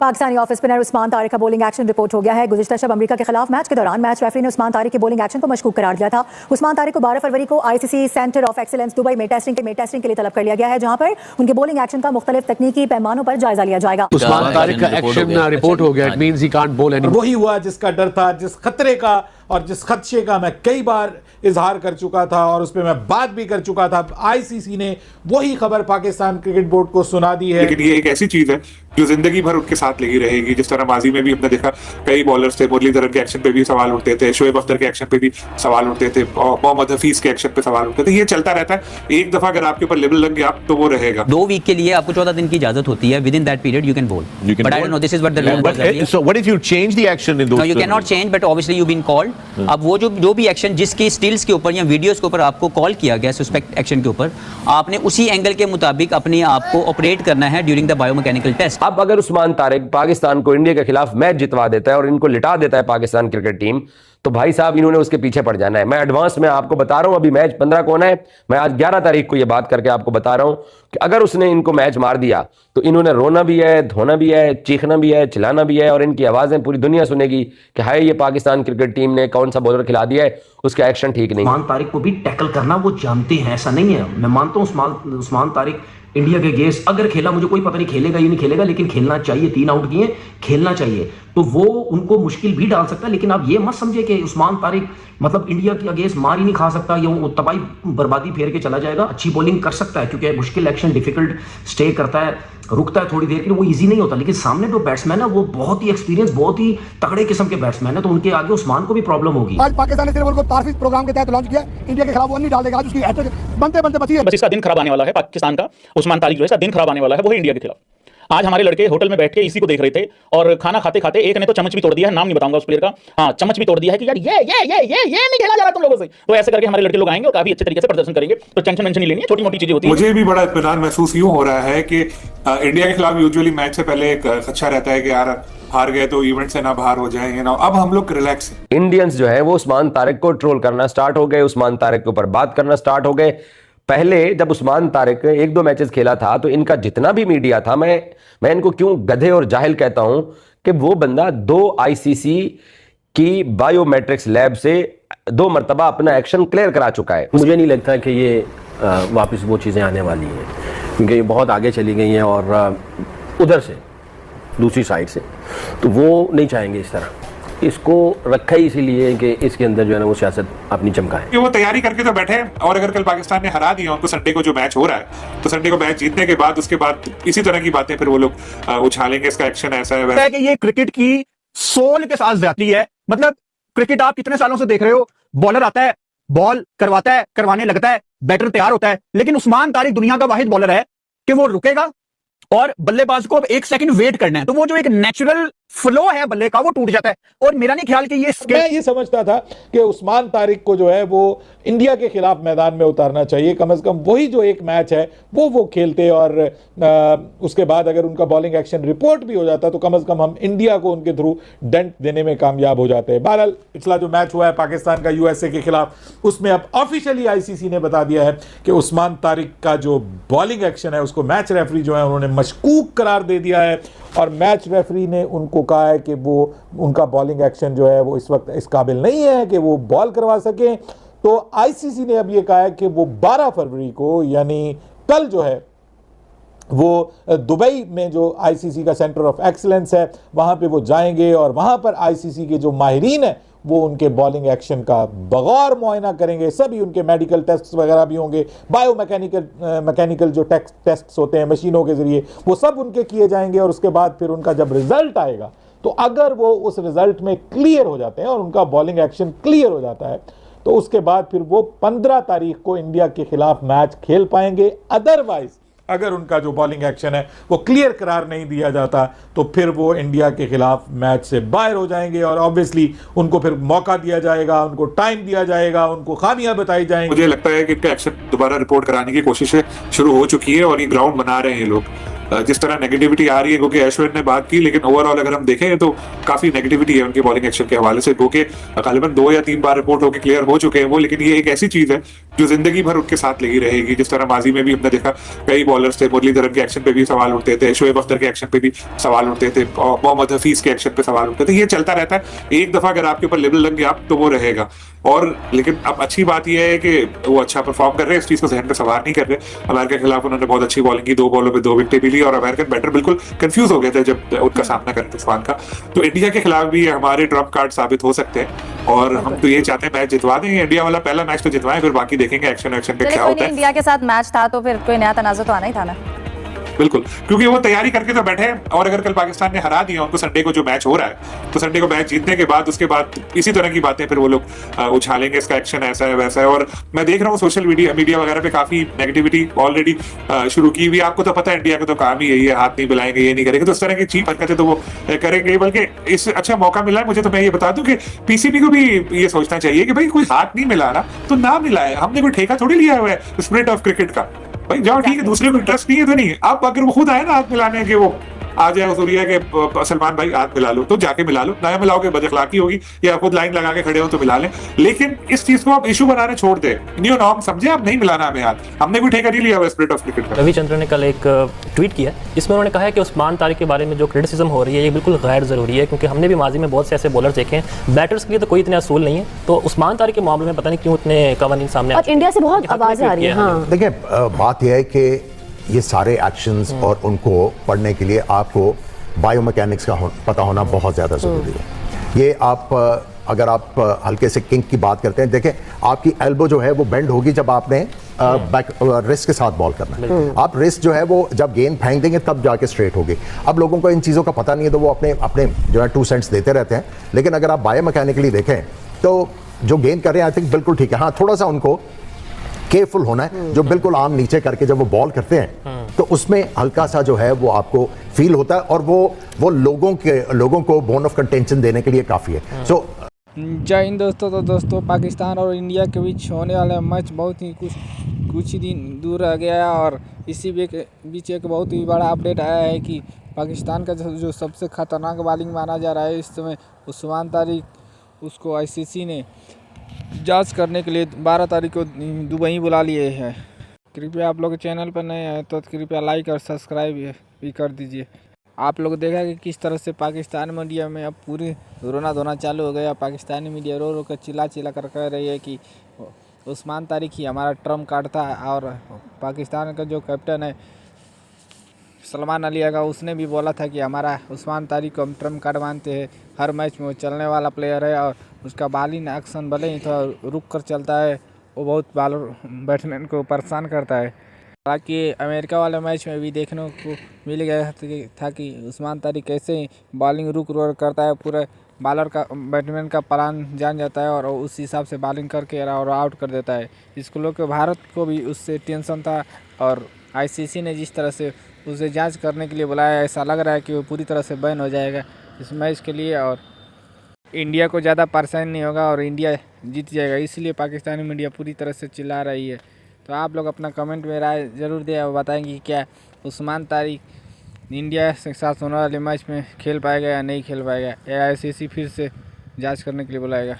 Pakistani off spinner Usman Tariq का bowling action report हो गया है। गुज़िश्ता शब अमेरिका के खिलाफ मैच के दौरान मैच रेफरी ने उस्मान तारिक के बॉलिंग एक्शन को मशकूक करार दिया था। उस्मान तारिक को 12 फरवरी को ICC centre of excellence Dubai में टेस्टिंग के लिए तलब कर लिया गया है, जहां पर उनके बॉलिंग एक्शन का मुख्तलिफ तकनीकी पैमानों पर जायजा लिया जाएगा। उस्मान तारिक का एक्शन रिपोर्ट हो गया, it means he can't ball anymore. वही हुआ जिसका डर था, जिस खतरे का और जिस खदशे का मैं कई बार इजहार कर चुका था और उस पर मैं बात भी कर चुका था। आईसीसी ने वही खबर पाकिस्तान क्रिकेट बोर्ड को सुना दी है। लेकिन ये एक ऐसी चीज है जो जिंदगी भर उनके साथ लगी रहेगी। जिस तरह माजी में भी हमने देखा कई बॉलर्स थे, मुरलीधरन के एक्शन पे भी सवाल उठते थे, शोएब अख्तर के एक्शन पे भी सवाल उठते थे, मोहम्मद हफीज के एक्शन पे सवाल उठते थे। ये चलता रहता है। एक दफा अगर आपके ऊपर लेवल लग गया तो वो रहेगा। 2 वीक के लिए आपको 14 दिन की इजाजत होती है। With in that period you can बोल, but I don't know this is what the law does. So what if you change the action in those? No, you can not change, but obviously you been called. अब वो जो भी action जिसकी stills के ऊपर या videos के ऊपर आपको कॉल किया गया सस्पेक्ट एक्शन के ऊपर, आपने उसी एंगल के मुताबिक अपने आप को ऑपरेट करना है ड्यूरिंग द बायोमैकेनिकल टेस्ट। अब अगर उस्मान तारिक पाकिस्तान को इंडिया के खिलाफ मैच जितवा देता है और इनको लिटा देता है पाकिस्तान क्रिकेट टीम, तो भाई साहब इन्होंने उसके पीछे पड़ जाना है। मैं एडवांस में आपको बता रहा हूं, अभी मैच 15 को होना है। मैं आज 11 तारीख को यह बात करके आपको बता रहा हूं कि अगर उसने इनको मैच मार दिया तो इन्होंने रोना भी है, धोना भी है, चीखना भी है, चिल्लाना भी है, और इनकी आवाजें पूरी दुनिया सुनेगी कि हाय ये पाकिस्तान क्रिकेट टीम ने कौन सा बॉलर खिला दिया है, उसका एक्शन ठीक नहीं। उस्मान तारिक को भी टैकल करना वो जानते हैं, ऐसा नहीं है। मैं मानता हूं उस्मान तारिक इंडिया के अगेंस्ट अगर खेला, मुझे कोई पता नहीं खेलेगा या नहीं खेलेगा, लेकिन खेलना चाहिए। 3 आउट किए, खेलना चाहिए, तो वो उनको मुश्किल भी डाल सकता है। लेकिन आप ये मत समझे कि उस्मान तारिक मतलब इंडिया के अगेंस्ट मार ही नहीं खा सकता या वो तबाही बर्बादी फेर के चला जाएगा। अच्छी बॉलिंग कर सकता है क्योंकि मुश्किल एक्शन डिफिकल्ट स्टे करता है, रुकता है थोड़ी देर के लिए, वो इजी नहीं होता। लेकिन सामने जो बैट्समैन है वो बहुत ही एक्सपीरियंस, बहुत ही तगड़े किस्म के बैट्समैन है, तो उनके आगे उस्मान को भी प्रॉब्लम होगी। आज पाकिस्तान ने सिर्फ उनको तारफीज प्रोग्राम के तहत लॉन्च किया, इंडिया के खिलाफ वो नहीं डाल देगा। आज उसकी हैट्रिक बनते बनते बची है। बस इसका दिन खराब आने वाला है पाकिस्तान का। उस्मान तारिक जो है इसका दिन खराब आने वाला है, वो है इंडिया के खिलाफ। आज हमारे लड़के होटल में बैठ के इसी को देख रहे थे और खाना खाते खाते एक ने तो चम्मच भी तोड़ दिया है, नाम नहीं बताऊंगा उस प्लेयर का, हाँ चम्मच भी तोड़ दिया है कि यार ये नहीं खेला जा रहा तुम लोगों से। तो ऐसे करके हमारे लड़के लोग आएंगे और काफी अच्छे तरीके से प्रदर्शन करेंगे। तो टेंशन नहीं लेनी है, छोटी मोटी चीजें होती है। मुझे भी बड़ा इत्मीनान महसूस यूं हो रहा है कि इंडिया के खिलाफ यूजुअली मैच से पहले एक खदशा रहता है कि यार हार गए तो इवेंट से ना बाहर हो जाएंगे ना। अब हम लोग रिलैक्स हैं। इंडियंस जो है वो उस्मान तारिक को ट्रोल करना स्टार्ट हो गए, उस्मान तारिक के ऊपर बात करना स्टार्ट हो गए। पहले जब उस्मान तारिक 1-2 मैचेस खेला था तो इनका जितना भी मीडिया था, मैं इनको क्यों गधे और जाहिल कहता हूं कि वो बंदा 2 आईसीसी की बायोमेट्रिक्स लैब से 2 मरतबा अपना एक्शन क्लियर करा चुका है। मुझे नहीं लगता कि ये वापस वो चीज़ें आने वाली हैं, क्योंकि ये बहुत आगे चली गई हैं और उधर से दूसरी साइड से, तो वो नहीं चाहेंगे इस तरह। इसको रखा ही इसीलिए कि इसके अंदर जो है ना वो सियासत अपनी चमका है। वो तैयारी करके तो बैठे हैं, और अगर कल पाकिस्तान ने हरा दिया उनको संडे को जो मैच हो रहा है, तो संडे को मैच जीतने के बाद उसके बाद इसी तरह की बातें फिर वो लोग उछालेंगे, इसका एक्शन ऐसा है वैसा है। कि ये क्रिकेट की सोल के साथ जाती है। मतलब क्रिकेट आप कितने सालों से देख रहे हो, बॉलर आता है, बॉल करवाता है, करवाने लगता है, बैटर तैयार होता है, लेकिन उस्मान तारिक दुनिया का वाहिद बॉलर है कि वो रुकेगा और बल्लेबाज को अब 1 सेकंड वेट करना है, तो वो जो एक नेचुरल फ्लो है बल्ले का वो टूट जाता है। और मेरा नहीं ख्याल कि मैं ये समझता था कि उस्मान तारिक को जो है वो इंडिया के खिलाफ मैदान में उतारना चाहिए। कम से कम वही जो एक मैच है वो खेलते, और उसके बाद अगर उनका बॉलिंग एक्शन रिपोर्ट भी हो जाता तो कम से कम हम इंडिया को उनके थ्रू डेंट देने में कामयाब हो जाते हैं। बहरहाल पिछला जो मैच हुआ है पाकिस्तान का यूएसए के खिलाफ, उसमें अब ऑफिशियली आईसीसी ने बता दिया है कि उस्मान तारिक का जो बॉलिंग एक्शन है उसको मैच रेफरी जो है उन्होंने मशकूक करार दे दिया है, और मैच रेफरी ने उनको कहा है कि वो उनका बॉलिंग एक्शन जो है वो इस वक्त इस काबिल नहीं है कि वो बॉल करवा सकें। तो आईसीसी ने अब ये कहा है कि वो 12 फरवरी को यानी कल जो है वो दुबई में जो आईसीसी का सेंटर ऑफ एक्सीलेंस है वहाँ पे वो जाएंगे, और वहाँ पर आईसीसी के जो माहिरीन हैं वो उनके बॉलिंग एक्शन का बगौर मुआयना करेंगे। सभी उनके मेडिकल टेस्ट वगैरह भी होंगे, मैकेनिकल जो टेस्ट होते हैं मशीनों के ज़रिए, वो सब उनके किए जाएंगे। और उसके बाद फिर उनका जब रिज़ल्ट आएगा तो अगर वो उस रिज़ल्ट में क्लियर हो जाते हैं और उनका बॉलिंग एक्शन क्लियर हो जाता है तो उसके बाद फिर वो 15 तारीख को इंडिया के खिलाफ मैच खेल पाएंगे। अदरवाइज अगर उनका जो बॉलिंग एक्शन है वो क्लियर करार नहीं दिया जाता तो फिर वो इंडिया के खिलाफ मैच से बाहर हो जाएंगे, और ऑब्वियसली उनको फिर मौका दिया जाएगा, उनको टाइम दिया जाएगा, उनको खामियां बताई जाएंगी। मुझे लगता है कि इनका एक्शन दोबारा रिपोर्ट कराने की कोशिशें शुरू हो चुकी है और ये ग्राउंड बना रहे हैं ये लोग। जिस तरह नेगेटिविटी आ रही है, क्योंकि अश्विन ने बात की, लेकिन ओवरऑल अगर हम देखें तो काफी नेगेटिविटी है उनके बॉलिंग एक्शन के हवाले से, क्योंकि गालिबन 2 या 3 बार रिपोर्ट होकर क्लियर हो चुके हैं वो, लेकिन ये एक ऐसी चीज है जो जिंदगी भर उनके साथ लगी रहेगी। जिस तरह माजी में भी हमने देखा कई बॉलर्स थे, मुरलीधरन के एक्शन पे भी सवाल उठते थे, शोएब अख्तर के एक्शन पे भी सवाल उठते थे, मोहम्मद हफीज के एक्शन पे सवाल उठते थे। ये चलता रहता है, एक दफा अगर आपके ऊपर लेबल लग गया तो वो रहेगा। और लेकिन अब अच्छी बात यह है कि वो अच्छा परफॉर्म कर रहे हैं, इस चीज को जहन में सवार नहीं कर रहे। अमेरिका के खिलाफ उन्होंने बहुत अच्छी बॉलिंग की, 2 बॉलों पे 2 विकेटें भी ली, और अमेरिकन बैटर बिल्कुल कंफ्यूज हो गए थे जब उनका सामना कर रहे थे उस्मान का। तो इंडिया के खिलाफ भी हमारे ट्रम्प कार्ड साबित हो सकते हैं, और हम तो ये चाहते हैं मैच जितवा देंगे। इंडिया वाला पहला मैच तो जितवाएं, फिर बाकी देखेंगे एक्शन पे क्या होता है। इंडिया के साथ मैच था तो फिर कोई नया तनाज़ुर तो आना ही था ना। बिल्कुल, क्योंकि वो तैयारी करके तो बैठे हैं, और अगर कल पाकिस्तान ने हरा दिया उनको संडे को जो मैच हो रहा है, तो संडे को मैच जीतने के बाद उसके बाद इसी तरह की बातें फिर वो लोग उछालेंगे, इसका एक्शन ऐसा है वैसा है। और मैं देख रहा हूँ सोशल मीडिया वगैरह पे काफी नेगेटिविटी ऑलरेडी शुरू की हुई। आपको तो पता है इंडिया का तो काम ही यही है, हाथ नहीं मिलाएंगे, ये नहीं करेंगे, तो इस तरह की चीप हरकतें तो वो करेंगे। बल्कि इस अच्छा मौका मिला है मुझे, तो मैं ये बता दूं कि पीसीबी को भी ये सोचना चाहिए कि भाई कोई हाथ नहीं मिला रहा तो ना मिलाए, हमने कोई ठेका थोड़ी लिया हुआ है स्पिरिट ऑफ क्रिकेट का। भाई जाओ, ठीक है, दूसरे को इंटरेस्ट नहीं है तो नहीं है। अब अगर वो खुद आए ना हाथ मिलाने के, वो आ जाए सूर्या के सलमान भाई हाथ मिला लो, तो जाके मिला लो, ना मिलाओगे बदअखलाकी होगी, या खुद लाइन लगा के खड़े हो तो मिला लें। लेकिन इस चीज को आप इशू बनाने छोड़ दे, न्यू नॉर्म समझे, आप नहीं मिलाना हमें हाथ, हमने कोई ठेका नहीं लिया हुआ स्पिरिट ऑफ क्रिकेट का। रविचंद्रन ने कल एक ट्वीट किया, जिसमें उन्होंने कहा है कि उस्मान तारिक के बारे में जो क्रिटिसिज्म हो रही है ये बिल्कुल गैर ज़रूरी है, क्योंकि हमने भी माजी में बहुत से ऐसे बॉलर देखे हैं, बैटर्स के लिए तो कोई इतने असूल नहीं है, तो उस्मान तारिक के मामले में पता नहीं क्यों इतने कवानीन सामने और इंडिया से बहुत आवाज़ आ रही है। देखिए, बात यह है कि ये सारे एक्शंस और उनको पढ़ने के लिए आपको बायोमैकेनिक्स का पता होना बहुत ज़्यादा ज़रूरी है। ये आप अगर आप हल्के से किंक की बात करते हैं, देखें आपकी एल्बो जो है वो बेंड होगी जब आपने बैक रिस्ट के साथ बॉल करना है। आप रिस्ट जो है वो जब गेंद फेंक देंगे तब जाके स्ट्रेट होगी। अब लोगों को इन चीज़ों का पता नहीं है, तो वो अपने अपने जो है 2 सेंट्स देते रहते हैं। लेकिन अगर आप बायोमैकेनिकली देखें तो जो गेंद कर रहे हैं आई थिंक बिल्कुल ठीक है। हाँ, थोड़ा सा उनको केयरफुल होना है, जो बिल्कुल आम नीचे करके जब वो बॉल करते हैं तो उसमें हल्का सा जो है वो आपको फील होता है, और वो लोगों को बोन ऑफ कंटेंशन देने के लिए काफ़ी है। सो जय हिंद दोस्तों। तो दोस्तों, पाकिस्तान और इंडिया के बीच होने वाला मैच बहुत ही कुछ ही दिन दूर रह गया है, और इसी बीच एक बहुत ही बड़ा अपडेट आया है कि पाकिस्तान का जो सबसे खतरनाक बॉलिंग माना जा रहा है इस समय उस्मान तारिक, उसको आईसीसी ने जांच करने के लिए 12 तारीख को दुबई बुला लिए हैं। कृपया आप लोग चैनल पर नए हैं तो कृपया लाइक और सब्सक्राइब भी कर दीजिए। आप लोग देखा कि किस तरह से पाकिस्तान मीडिया में अब पूरी रोना धोना चालू हो गया। पाकिस्तानी मीडिया रो कर चिल्ला कर कह रही है कि उस्मान तारिक ही हमारा ट्रम्प कार्ड था, और पाकिस्तान का जो कैप्टन है सलमान अली आगा, उसने भी बोला था कि हमारा उस्मान तारिक को हम ट्रम्प कार्ड मानते हैं, हर मैच में वो चलने वाला प्लेयर है, और उसका बॉलिंग एक्शन भले ही थोड़ा रुक कर चलता है, वो बहुत बॉलर बैट्समैन को परेशान करता है। हालांकि अमेरिका वाले मैच में भी देखने को मिल गया था कि उस्मान तारिक कैसे ही बॉलिंग रुक करता है, पूरे बॉलर का बैट्समैन का प्लान जान जाता है और उस हिसाब से बॉलिंग करके और आउट कर देता है। इसको लोग भारत को भी उससे टेंशन था, और आईसीसी ने जिस तरह से उसे जांच करने के लिए बुलाया, ऐसा लग रहा है कि वो पूरी तरह से बैन हो जाएगा इस मैच के लिए, और इंडिया को ज़्यादा परेशानी नहीं होगा और इंडिया जीत जाएगा। इसलिए पाकिस्तानी मीडिया पूरी तरह से चिल्ला रही है। तो आप लोग अपना कमेंट में राय ज़रूर दें और बताएंगे क्या उस्मान तारिक इंडिया के साथ होने वाले मैच में खेल पाएगा या नहीं खेल पाएगा, या आईसीसी फिर से जांच करने के लिए बुलाएगा।